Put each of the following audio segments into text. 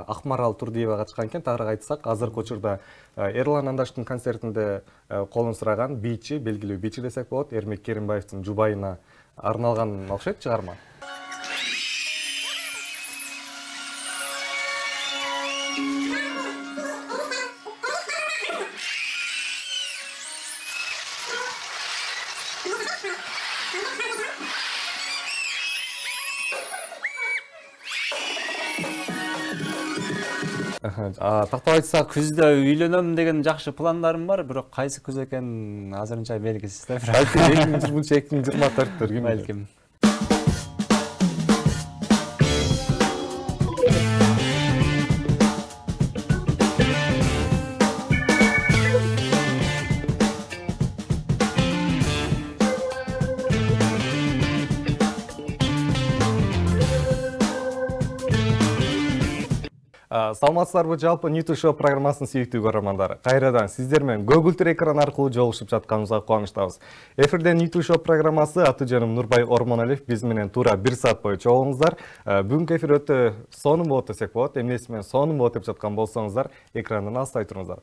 Акмарал Турдиева катышкан экен. Тагыраак айтсак, азыркы учурда Эрлан Андаштын концертинде колун сураган бийчи, белгилүү бийчи десек болот, Эрмек Керимбаевдин жубайына арналган окшойт чыгарма. Тактап айтсак, күздө үйлөнөм деген жакшы пландарым бар, бирок кайсы күз экен азырынча белгисиз да. Балким 2023-2024 ким балким. Саламатсыздарбы, жалпы Ньюту шоу программасынын сүйүктүү көрөрмандары. Кайрадан сиздер менен көгүлтүр экран аркылуу жолугушуп жатканыбызга кубанычтабыз. Эфирде Ньюту шоу программасы, аты жаным Нурбай Ормоналиев, биз менен туура 1 саат бою чогулуңуздар. Бүгүнкү эфир өтө сонун болот десек болот. Эмнеси менен сонун болот деп жаткан болсоңуздар, экрандан алыстай туруңуздар.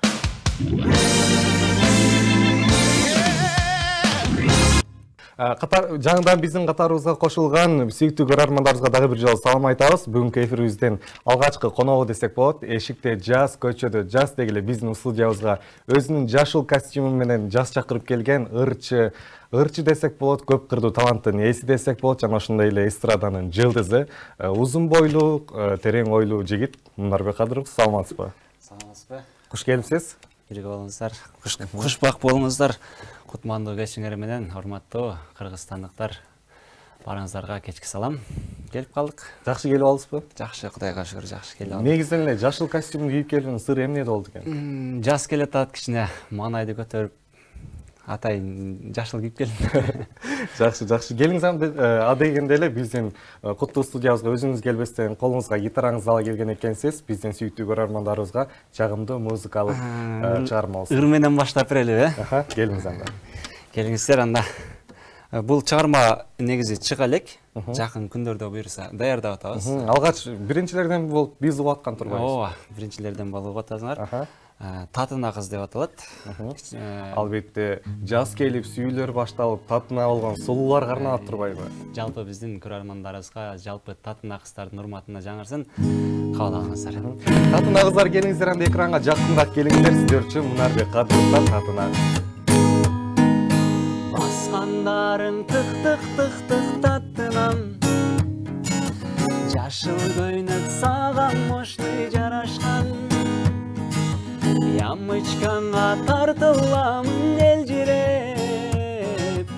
Жаңыдан биздин катарыбызга кошулган сүйүктүү көрөрмандарыбызга дагы бир жолу салам айтабыз. Бүгүнкү эфирибиздин алгачкы коногу десек болот. Эшикте жаз, көчөдө жаз дегеле биздин студиябызга өзүнүн жашыл костюму менен жаз чакырып келген ырчы десек болот, көп кырдуу таланттын ээси десек болот, жана ошондой эле эстраданын жылдызы, узун бойлуу, терең ойлуу жигит Мунарбек Кадыров. Саламатсызбы? Саламатсызбы? Куш келипсиз. Бирге болуңуздар. Кушбак болуңуздар. Кутмандуу кечиңер менен урматтуу кыргызстандыктар, барыңыздарга кечки салам. Келип калдык. Жакшы келип алдыңызбы? Жакшы, Кудайга шүгүр, жакшы келип алдым. Негизинен эле жашыл костюмду кийип келүүнүн сыры эмнеде болду экен? Жаз келатат, кичине маанайды көтөрүп атайын жашыл кийип келдим. Жакшы. Келиңиз адегенде эле биздин куттуу студиябызга өзүңүз келбестен колуңузга гитараңызды ала келген экенсиз. Биздин сүйүктүү көрөрмандарыбызга жагымдуу музыкалык чыгарма болсун. Ыр менен баштап берели, Келиңиз анда. Келиңиздер анда. Бул чыгарма негизи чыга элек. Жакын күндөрдө буюрса даярдап атабыз. Алгач биринчилерден болуп биз угуп аткан турбайбыз. Ооба, биринчилерден болуп атасыңар. Татына кыз деп аталат. Албетте жаз келип, сүйүүлөр башталып, татына болгон сулуулар карналат турбайбы? Жалпы биздин көрөрмандарыбызга, жалпы татына кыздардын урматына жаңырсын, кабыл алыңыздар. Татына кыздар, келиңиздер анда экранга жакыныраак келиңиздер, сиздер үчүн Мунарбек Кадыровдон татына. Баскандарың тык татынам, жашыл көйнөк сага моштой жарашкан. Ямычканга тартылам элжиреп,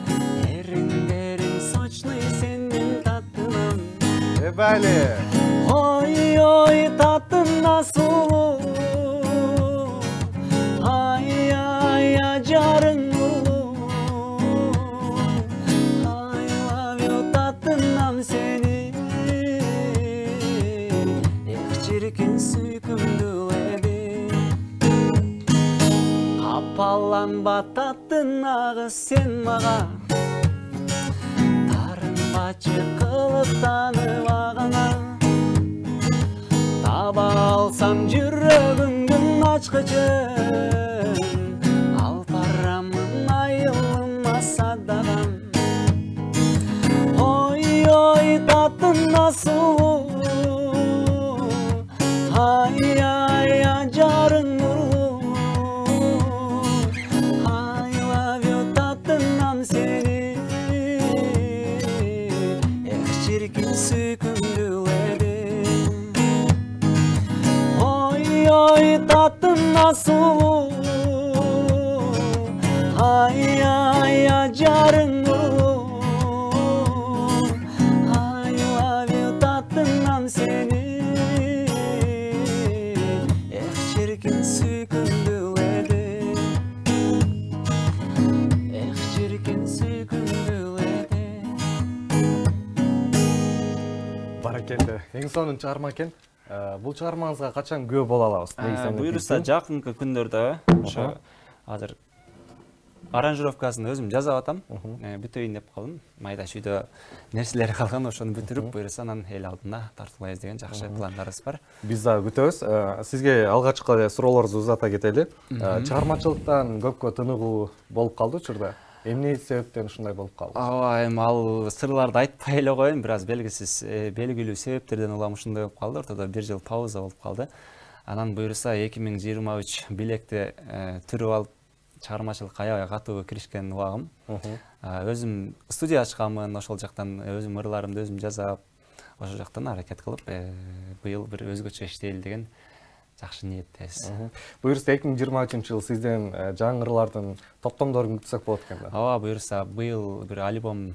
эриңдериң сочный сенин татынам. Бәле! Ой, татына сулуу, ай, ажарың улуу, I love you, татынам сени, чиркин сүйкүмдүү эби. Капаланба татына кыз сен мага, тарынбачы кылып таныбагана. Таба алсам жүрөгүңдүн ачкычын, ал парамын айылмаса дагам. Ой, татына сулуу, ай, ажарың улуу. I love you, татынам сени, чиркин сүйкүмдүү эби. Ой, татына сулуу, ай, ажарың улуу. I love you, татынам сени, чиркин сүйкүмдүү эби. Чиркин сүйкүмдүү эби. Баракелде. Эң сонун чыгарма экен. Бул чыгармаңызга качан күбө боло алабыз? Буюрса жакынкы күндөрдө, ошо азыр аранжировкасын өзүм жасап атам. Бүтөйүн деп калдым. Майда шүйдө нерселер калган, ошону бүтүрүп, буюрса анан эл алдына тартуулайбыз деген жакшы пландарыбыз бар. Биз да күтөбүз. Сизге алгачкы суроолорубузду узата кетели. Чыгармачылыктан көпкө тыныгуу болуп калды учурда. Эмне себептен ушундай болуп калды? Ооба, эми ал сырларды айтпай эле коеюн, бир аз белгисиз, белгилүү себептерден улам ушундай болуп калды. Ортодо 1 жыл пауза болуп калды. Анан буюрса 2023 билекти түрүп алып, чыгармачылыкка аябай катуу киришкен убагым. Өзүм студия ачканмын, ошол жактан өзүм ырларымды өзүм жасап, ошол жактан аракет кылып, быйыл бир өзгөчө иштейли деген жакшы ниеттебиз. Буюрса 2023-жыл сизден жаңы ырлардын топтомдорун күтсөк болот экен да. Ооба, буюрса быйыл бир альбом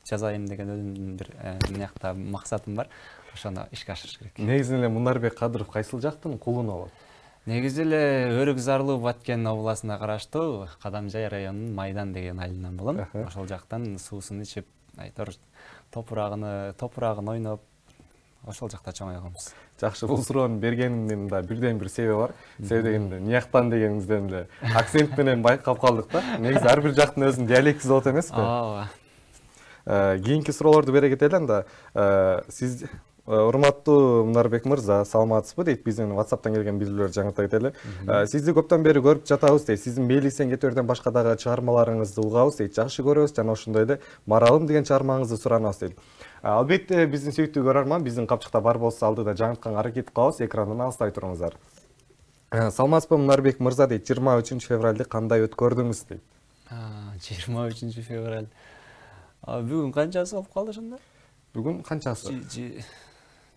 жазайын деген өзүмдүн бир мынакта максатым бар. Ошону ишке ашырыш керек. Негизинен эле Мунарбек Кадыров кайсыл жактын кулуна болот? Негизи эле Өрүк Зарлуу Баткен областына караштуу Кадамжай районунун Майдан деген айылынан болом. Ошол жактан суусун ичип, айтор топурагын ойноп, ошол жакта чоңойгонбуз. Жакшы, бул суроону бергенимдин да бирден бир себеби бар. Себеби дегенде Нияктан дегениңизден эле акцент менен байкап калдык да. Негизи ар бир жактын өзүнүн диалектиси болот эмеспи? Ооба. Кийинки суроолорду бере кетели анда. Сиз урматтуу Мунарбек мырза, саламатсызбы дейт биздин WhatsApp'тан келген билдирүүлөр жаңырта кетели. Сизди көптөн бери көрүп жатабыз дейт. Сиздин Мейлисен кетөрдөн башка дагы чыгармаларыңызды угабыз дейт. Жакшы көрөбүз жана ошондой эле Маралым деген чыгармаңызды суранабыз дейт. Албетте биздин сүйүктүү көрөрман, биздин капчыкта бар болсо алдыда жаңыртканга аракет кылабыз, экрандан алыстай туруңуздар. Саламатсызбы Мунарбек мырза дейт. 23 февралды кандай өткөрдүңүз дейт. 23 февраль. Бүгүн канчасы болуп калды ошондо? Бүгүн канчасы?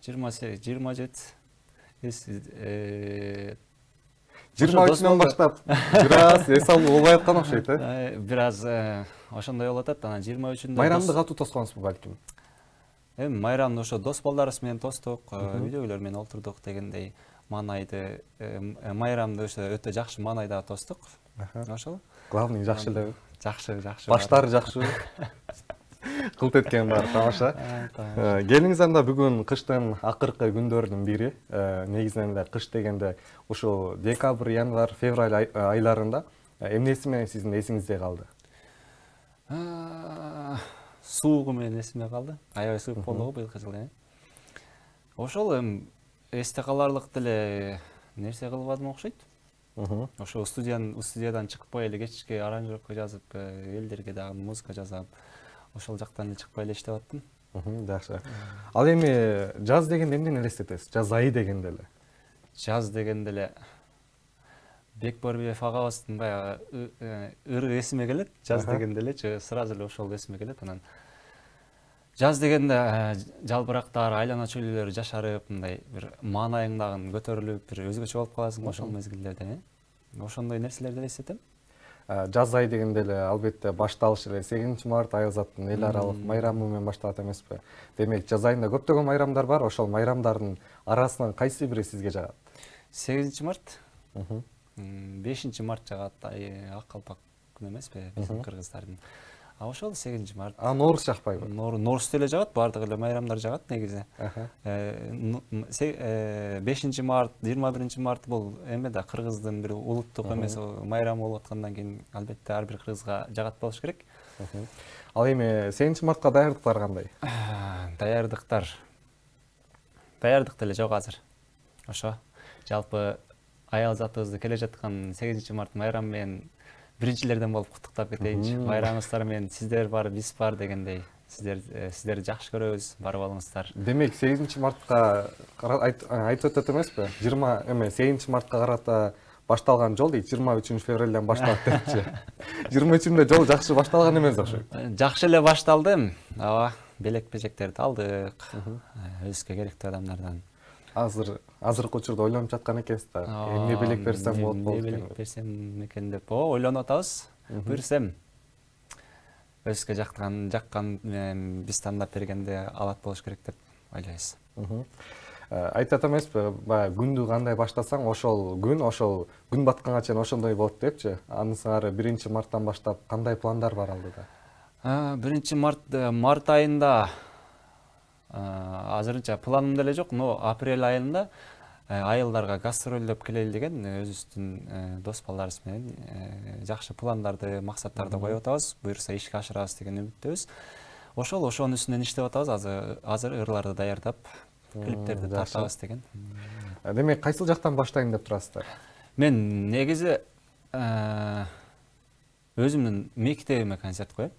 27. 23-нөн баштап бир аз эс алуу болбой аткан окшойт, бир аз ошондой болуп атат. Анан 23-үндө майрамды катуу тосконсузбу балким? Эми майрамды ошо дос балдарыбыз менен тостук, үйдөгүлөр менен олтурдук дегендей маанайды, майрамды ошо өтө жакшы маанайда тостук. Ошол. Главный жакшы эле. Жакшы. Баштары жакшы. Кылт эткен бар, тамаша. Келиңиз анда бүгүн кыштын акыркы күндөрүнүн бири. Негизинен эле кыш дегенде ушул декабрь, январь, февраль айларында эмнеси менен сиздин эсиңизде калды? Суугу менен эсиме калды. Аябай суук болду го быйылкы жылы. Ошол эсте каларлык деле нерсе кылбадым окшойт. Ошо студиядан чыкпай эле кечки аранжировка жазып, элдерге дагы музыка жасап, ошол жактан эле чыкпай эле иштеп аттым. Жакшы. Ал эми жаз дегенде эмнени элестетесиз? Жаз айы дегенде эле. Жаз дегенде эле Бекборбиев агабыздын баягы ыры эсиме келет. Жаз дегенде эле сразу эле ошол эсиме келет. Анан жаз дегенде жалбырактар, айлана чөйлөлөр жашарып, мындай бир маанайыңдагы көтөрүлүп, бир өзгөчө болуп каласың ошол мезгилдерде. Ошондой нерселерди элестетем. Жаз ай дегенде эле албетте башталыш эле 8 март Айылзаттын эл аралык майрамы менен башталат эмеспи? Демек, жаз айында көптөгөн майрамдар бар. Ошол майрамдардын арасынан кайсы бири сизге жагат? 8 март. 5 март жагат, ак калпак күнү эмеспи, биздин кыргыздардын. Ошол 8 март. Норус жакпайбы? Норус деле жагат, баардык эле майрамдар жагат негизи. 5 март, 21 март бул эме да кыргыздын бир улуттук эмес майрамы болуп аткандан кийин албетте ар бир кыргызга жагат болуш керек. Ал эми 8 мартка даярдыктар кандай? Даярдык деле жок азыр. Ошо жалпы Айылзатыбызды келе жаткан 8 март майрамы менен биринчилерден болуп куттуктап кетейинчи. Майрамыңыздар менен сиздер бар, биз бар дегендей. Сиздерди жакшы көрөбүз, барып алыңыздар. Демек, 8 мартка айтып өтөт эмеспи? 8 мартка карата башталган жол дейт, 23 февралдан башталат депчи. 23-үндө жол жакшы башталган эмес окшойт. Жакшы эле башталды. Ооба, белек-бежектерди алдык. Өзүбүзгө керектүү адамдардан. Азыркы учурда ойлонуп жаткан экенсиз да. Эмне белек берсем болот экен. Эмне белек берсем экен деп ойлонуп атабыз. Буйрсам өзүбүзгө жаккан биз тандап бергенде алат болуш керек деп ойлойбуз. Айтат эмеспи, баягы күндү кандай баштасаң, ошол күн батканга чейин ошондой болот депчи. Анын сыңары 1 марттан баштап кандай пландар бар алдыда? 1 март айында азырынча планым деле жок, но апрель айында айылдарга гастролдоп келели деген өзүбүздүн дос балдарыбыз менен жакшы пландарды, максаттарды коюп атабыз. Буюрса ишке ашырабыз деген үмүттөбүз. Ошонун үстүнөн иштеп атабыз. Азыр ырларды даярдап, клиптерди тартабыз деген. Демек, кайсыл жактан баштайын деп турасыздар? Мен негизи өзүмдүн мектебиме концерт коем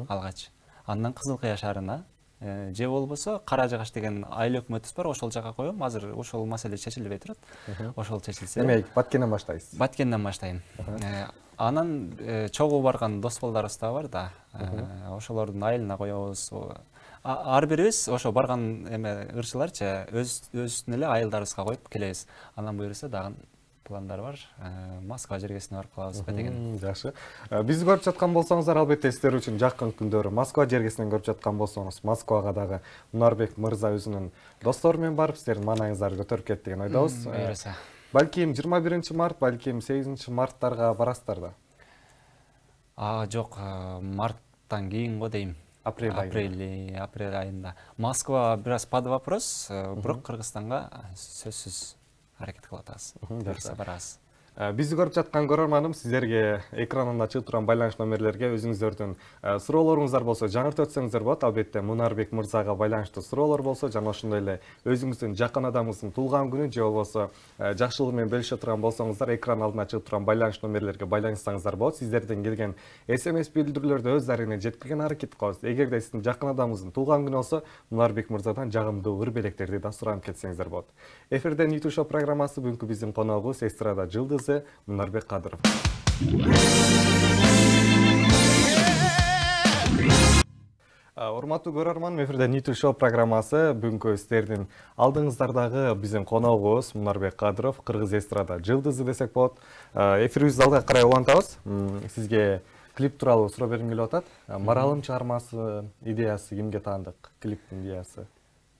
алгач. Андан Кызыл Кыя шаарына же болбосо Кара Жагаш деген айыл өкмөтүбүз бар, ошол жака коем. Азыр ошол маселе чечилбей турат. Ошол чечилсе. Демек, Баткенден баштайсыз. Баткенден баштайм. Анан чогуу барган дос балдарыбыз да бар да. Ошолордун айылына коебуз. Ар бирибиз ошо барган ырчыларчы өзүнүн эле айылдарыбызга коюп келебиз. Анан буюрса дагы пландар бар. Москва жергесине барып калабызбы деген. Жакшы. Бизди көрүп жаткан болсоңуздар, албетте сиздер үчүн жакын күндөрү Москва жергесинен көрүп жаткан болсоңуз, Москвага дагы Мунарбек мырза өзүнүн достору менен барып, сиздердин маанайыңыздарды көтөрүп кетти деген ойдобуз. Буюрса. Балким 21-март, балким 8-марттарга барасыздар да. Жок, марттан кийин го дейм. Апрель айында. Москва бир аз под вопрос, бирок Кыргызстанга сөзсүз аракет кылып атабыз. Буюрса барабыз. Бизди көрүп жаткан көрөрманым, сиздерге экранында чыгып турган байланыш номерлерге өзүңүздөрдүн суроолоруңуздар болсо жаңыртып өтсөңүздөр болот. Албетте Мунарбек мырзага байланыштуу суроолор болсо, жана ошондой эле өзүңүздүн жакын адамыңыздын туулган күнү же болбосо жакшылыгы менен бөлүшө турган болсоңуздар, экран алдына чыгып турган байланыш номерлерге байланышсаңыздар болот. Сиздерден келген SMS билдирүүлөрдү өз дарегине жеткирген аракет кылабыз. Эгерде сиздин жакын адамыңыздын туулган күнү болсо, Мунарбек мырзадан жагымдуу ыр белектерди да суранып кетсеңиздер болот. Эфирден YouTube шоу программасы бүгүнкү биздин коногубуз эстрада жылдызы Мунарбек Кадыров. Урматтуу көрөрман, эфирде YouTube шоу программасы бүгүнкү сиздердин алдыңыздардағы биздин коногубуз Мунарбек Кадыров, Кыргыз эстрада жылдызы десек болот. Эфирибизди алга карай улантабыз. Сизге клип тууралуу суроо бергим келип атат. Маралым чыгармасы идеясы кимге таандык? Клиптин идеясы.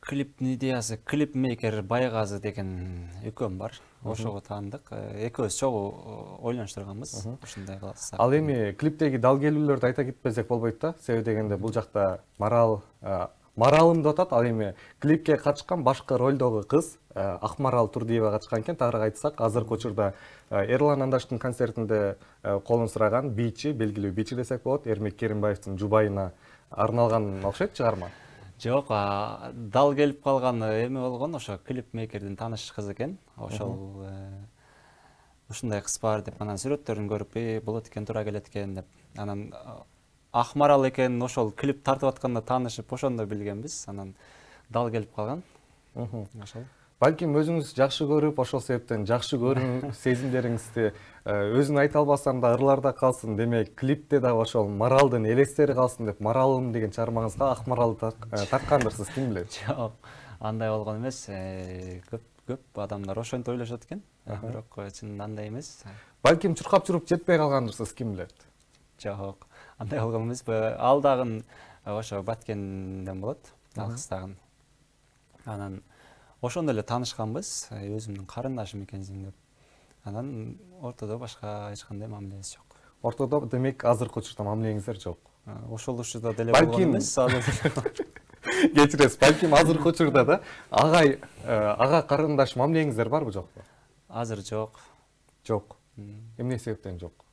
Клиптин идеясы клипмейкер Байгазы деген экөөм бар. Ошого таандык. Экөөбүз чогуу ойлонуштурганбыз. Ушундай кылабыз. Ал эми клиптеги дал келүүлөрдү айта кетпесек болбойт да. Себеби дегенде бул жакта Маралым деп атат. Ал эми клипке катышкан башкы ролдогу кыз Акмарал Турдиева катышкан экен. Тагыраак айтсак, азыркы учурда Эрлан Андаштын концертинде колун сураган бийчи, белгилүү бийчи десек болот, Эрмек Керимбаевдин жубайына арналган окшойт чыгарма. Жок, дал келип калган эме болгон, ошо клипмейкердин тааныш кыз экен. Ошол ушундай кыз бар деп, анан сүрөттөрүн көрүп, болот экен, туура келет экен деп. Анан Акмарал экен, ошол клип тартып атканда таанышып, ошондо билгенбиз. Анан дал келип калган. Ошол. Балким өзүңүз жакшы көрүп, ошол себептен жакшы көрүү сезимдериңизди өзүн айта албасам да ырларда калсын, демек клипте да ошол Маралдын элестери калсын деп Маралым деген чыгармаңызга Акмаралды тарткандырсыз, ким билет? Жок, андай болгон эмес. Көп адамдар ошентип ойлошот экен, бирок чынында андай эмес. Балким чуркап жүрүп жетпей калгандырсыз, ким билет? Жок, андай болгон эмес. Ал дагы ошо Баткенден болот, ал кыз дагы. Анан ошондо эле таанышканбыз, өзүмдүн карындашым экенсиң деп. Анан ортодо башка эч кандай мамилебиз жок. Ортодо демек азыркы учурда мамилеңиздер жок. Ошол учурда деле болгон эмес. Кечиресиз, балким азыркы учурда да ага карындаш мамилеңиздер барбы жокпу? Азыр жок. Жок. Эмне себептен жок?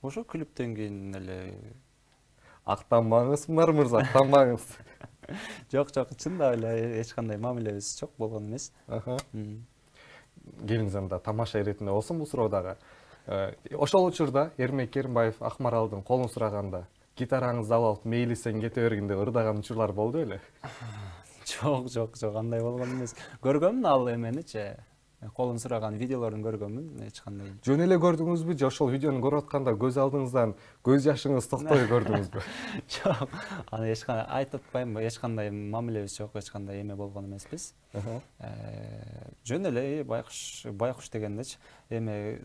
Ошо клиптен кийин эле актанбаңыз, Мунар мырза, актанбаңыз. Жок, чында эле эч кандай мамилебиз жок болгон эмес. Келиңиз анда тамаша иретинде болсун бул суроодагы. Ошол учурда Эрмек Керимбаев Акмаралдын колун сураганда гитараңызды алып мейли сен кете бергин деп ырдаган учурлар болду беле? Жок, андай болгон эмес. Көргөмүн ал эменичи. Колун сураган видеолорун көргөмүн, эч кандай. Жөн эле көрдүңүзбү же ошол видеону көрүп атканда көз алдыңыздан көз жашыңыз токтой көрдүңүзбү? Жок, аны эч кандай айтып атпайм, эч кандай мамилебиз жок, эч кандай эме болгон эмеспиз. Жөн эле байкуш дегендечи, эме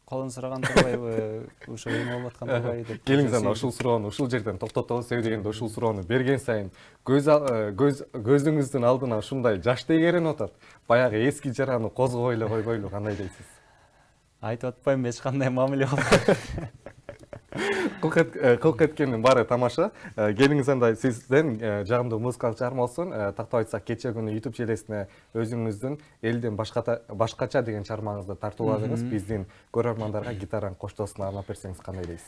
колун сураган турбайбы, ушул эме болуп аткан турбайбы деп. Келиңиз анда ушул суроону ушул жерден токтотобуз, себеби дегенде ушул суроону берген сайын көзүңүздүн алдына ушундай жаш тегеренип атат. Баягы эски жараны козгой эле койбойлу, кандай дейсиз? Айтып атпайм, эч кандай мамиле болбойт. кылк эткендин баары тамаша. Келиңиз анда сизден жагымдуу музыкалык чыгарма болсун. Тактап айтсак, кече күнү YouTube желесине өзүңүздүн элден башкача деген чыгармаңызды тартууладыңыз. Биздин көрөрмандарга гитараны коштоосун арнап берсеңиз кандай дейсиз?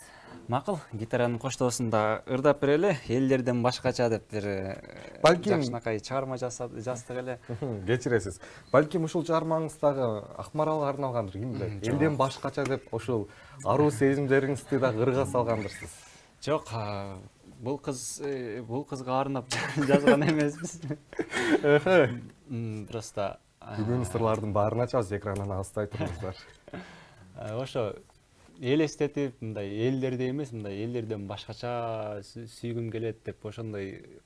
Макул, гитаранын коштоосун да ырдап берели, элдерден башкача деп бир жакшынакай чыгарма жаздык эле. Кечиресиз. Балким ушул чыгармаңыздагы Акмаралга арналгандыр, ким билет. Элден башкача деп ушул аруу сезимдериңизди да ырга салгандырсыз. Жок, бул кызга арнап жазган эмеспиз. Просто бүгүн сырлардын баарын ачабыз, экрандан алыстай туруңуздар. Ошо элестетип, мындай элдерди эмес, мындай элдерден башкача сүйгүм келет деп ошондой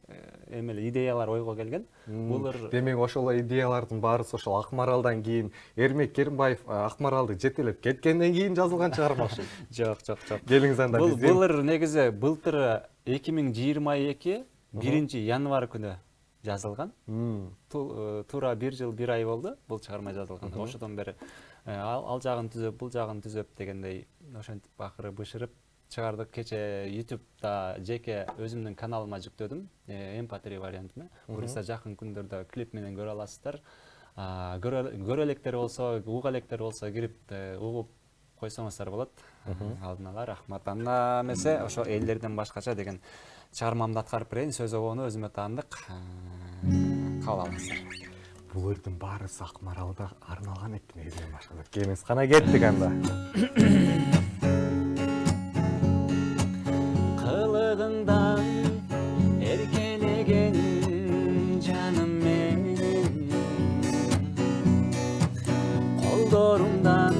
эмеле идеялар ойго келген. Булар демек ошол идеялардын баарысы ошол Акмаралдан кийин Эрмек Керимбаев Акмаралды жетелеп кеткенден кийин жазылган чыгарма ушул. Жок. Келиңиз анда бизден. Булар негизи былтыр 2022 1-январь күнү жазылган. Туура 1 жыл 1 ай болду бул чыгарма жазылган. Ошодон бери ал жагын түзөп, бул жагын түзөп дегендей ошентип акыры бышырып чыгардык. Кече YouTube'да жеке өзүмдүн каналыма жүктөдүм, MP3 вариантына. Буюрса жакын күндөрдө клип менен көрө аласыздар. Көрө электер болсо, уга электер болсо кирип угуп койсоңуздар болот. Алдын ала рахмат. Анда эмесе ошо элдерден башкача деген чыгармамды аткарып берейин. Сөз обону өзүмө таандык. Кабыл алыңыздар. Булардын баарысы Акмаралга арналган экен, элден башкача. Келиңиз кана кеттик анда. Кылыгыңдан эркелеген жаным менин, колдорумдан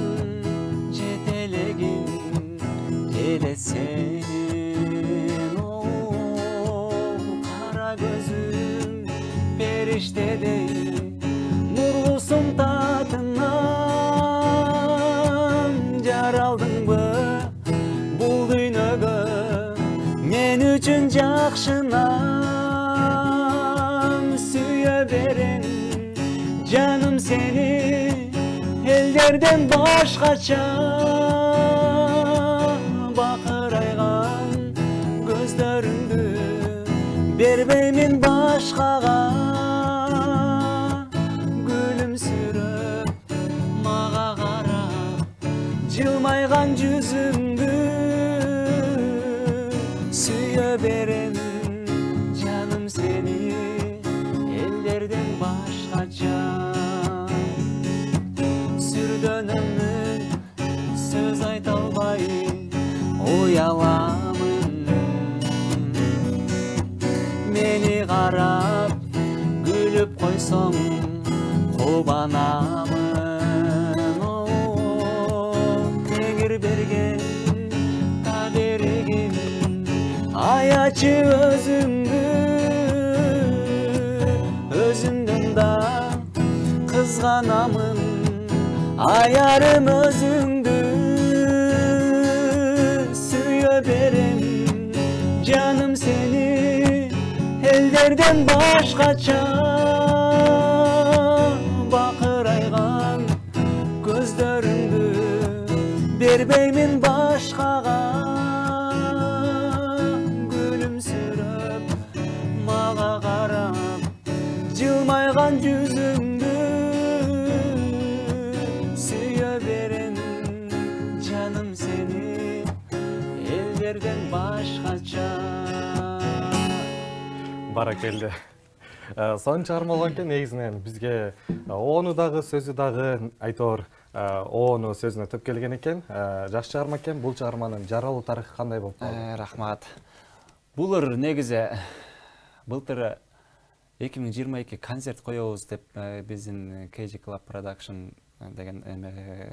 жетелегин элесен, кара көзүм периштедей нурлусун татынан жаралдыңбы бул дүйнөгө мен үчүн жакшынам сүйө берем жаным сени элдерден башкача бакырайган көздөрүңдү бербеймин башкага жылмайган жүзүңдү сүйө берем жаным сени элдерден башкача сүрдөнөмүн сөз айта албай уяламын мени карап күлүп койсоң кубанамын берген таберегин аячы өзүмдөн да кызганамын аярым өзүңдү сүйө берем жаным сени элдерден башкача бакырайган көздөрүңдү бербеймин башкага күлүмсүрөп мага карап жылмайган жүзүңдү сүйө берем жаным сени элдерден башкача. Баракелде. Сон чыгарма болгон экен, негизинен бизге ону дагы сөзү дагы айтор ону сөзүнө төп келген экен. Жакшы чыгарма экен. Бул чыгарманын жаралуу тарыхы кандай болуп калды? Рахмат. Булар негизи былтыр 2022 концерт коебуз деп биздин KG Club Production деген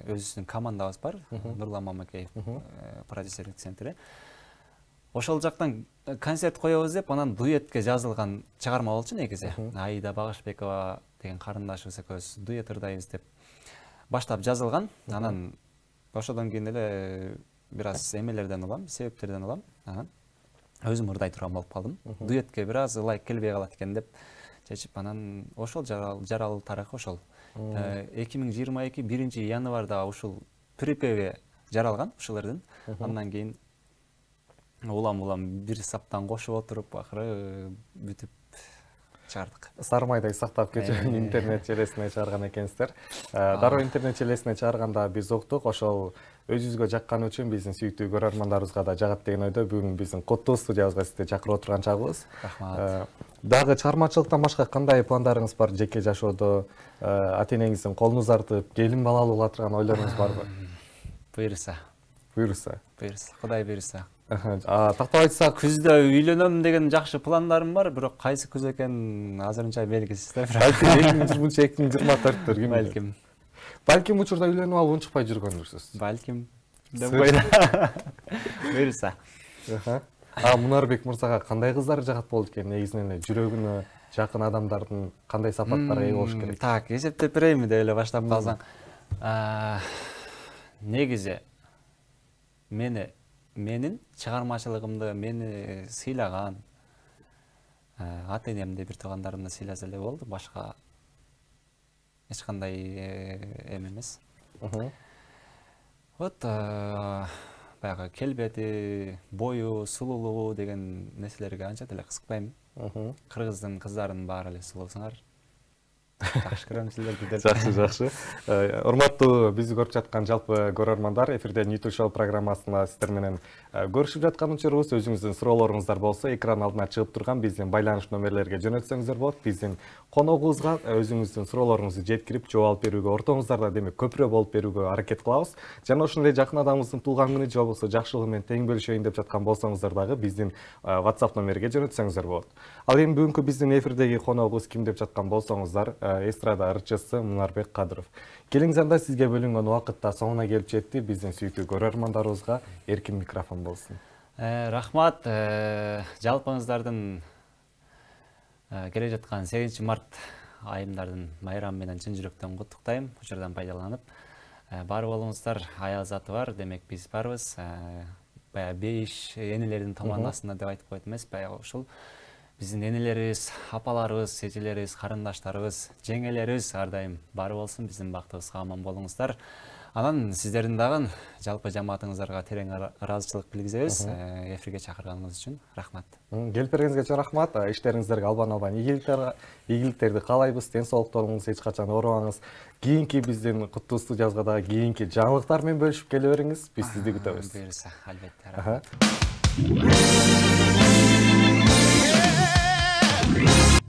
өзүбүздүн командабыз бар. Нурлан Мамакеев продюсерлик центри. Ошол жактан концерт коебуз деп анан дуэтке жазылган чыгарма болчу негизи. Аида Багышбекова деген карындашыбыз экөөбүз дуэт ырдайбыз деп баштап жазылган. Анан ошодон кийин эле бир аз эмелерден улам, себептерден улам. Анан өзүм ырдай турган болуп калдым. Дуэтке бир аз ылайык келбей калат экен деп чечип, анан ошол жаралуу тарыхы ошол. 2022 1-январда ушул припеви жаралган ушулардын. Андан кийин улам бир саптан кошуп отуруп акыры бүтүп чыгардык. Сармайдай сактап кечирген интернет желесине чыгарган экенсиздер. Дароо интернет желесине чыгарганда биз уктук, ошол өзүбүзгө жакканы үчүн биздин сүйүктүү көрөрмандарыбызга да жагат деген ойдо бүгүн биздин Коттуу студиябызга сизди чакырып отурган чагыбыз. Рахмат. Дагы чыгармачылыктан башка кандай пландарыңыз бар? Жеке жашоодо ата-энеңиздин колун узартып, келин балалуу боло турган ойлоруңуз барбы? Буюрса. Буюрса. Кудай буюрса. Тактап айтсак, Күздө үйлөнөм деген жакшы пландарым бар, бирок кайсы күз экен азырынча белгисиз да. балким 2023-2024 ким Балким. Балким учурда үйлөнүп алып унчукпай жүргөндүрсүз. Балким. Деп койду. Буюрса. Мунарбек мырзага кандай кыздар жагат болот экен? Негизинен эле жүрөгүнө жакын адамдардын кандай сапаттарга ээ болуш керек? Так, эсептеп берейинби деп эле баштап калсаң. Негизи менин чыгармачылыгымды мени сыйлаган ата-энемди, бир туугандарымды сыйласа эле болду, башка эч кандай эме эмес. Вот баягы келбети, бою, сулуулугу деген нерселерге анча деле кызыкпайм. Кыргыздын кыздарынын баары эле сулуусуңар. Жакшы көрөм силерди деп. Жакшы. Урматтуу бизди көрүп жаткан жалпы көрөрмандар, эфирде Ньюту шоу программасында сиздер менен көрүшүп жаткан учурубуз. Өзүңүздүн суроолоруңуздар болсо, экран алдына чыгып турган биздин байланыш номерлерге жөнөтсөңүздөр болот. Биздин коногубузга өзүңүздүн суроолоруңузду жеткирип, жооп берүүгө, ортоңуздарда демек көпүрө болуп берүүгө аракет кылабыз. Жана ошондой жакын адамыңыздын туулган күнү же болбосо жакшылыгы менен тең бөлүшөйүн деп жаткан болсоңуздар дагы биздин WhatsApp номерге жөнөтсөңүздөр болот. Ал эми бүгүнкү биздин эфирдеги коногубуз ким деп жаткан болсоңуздар, эстрада ырчысы Мунарбек Кадыров. Келиңиз анда сизге бөлүнгөн убакытта соңуна келип жетти. Биздин сүйүктүү көрөрмандарыбызга эркин микрофон болсун. Рахмат. Жалпыңыздардын келе жаткан 8 март айымдардын майрамы менен чын жүрөктөн куттуктайм. Учурдан пайдаланып, бар болуңуздар, аял заты бар, демек биз барбыз. Баягы бейиш энелердин командасында деп айтып койт эмес, баягы ушул биздин энелерибиз, апаларыбыз, эжелерибиз, карындаштарыбыз, жеңелерибиз ар дайым бар болсун, биздин бактыбызга аман болуңуздар. Анан сиздердин дагы жалпы жамаатыңыздарга терең ыраазычылык билгизебиз. Эфирге чакырганыңыз үчүн рахмат. Келип бергениңизге чоң рахмат. Иштериңиздерге албан ийгиликтерди каалайбыз. Ден соолуктуруңуз эч качан оорубаңыз. Кийинки биздин Коттуу студиябызга дагы кийинки жаңылыктар менен бөлүшүп келе бериңиз. Биз сизди күтөбүз. Буюрса, албетте. Рахмат.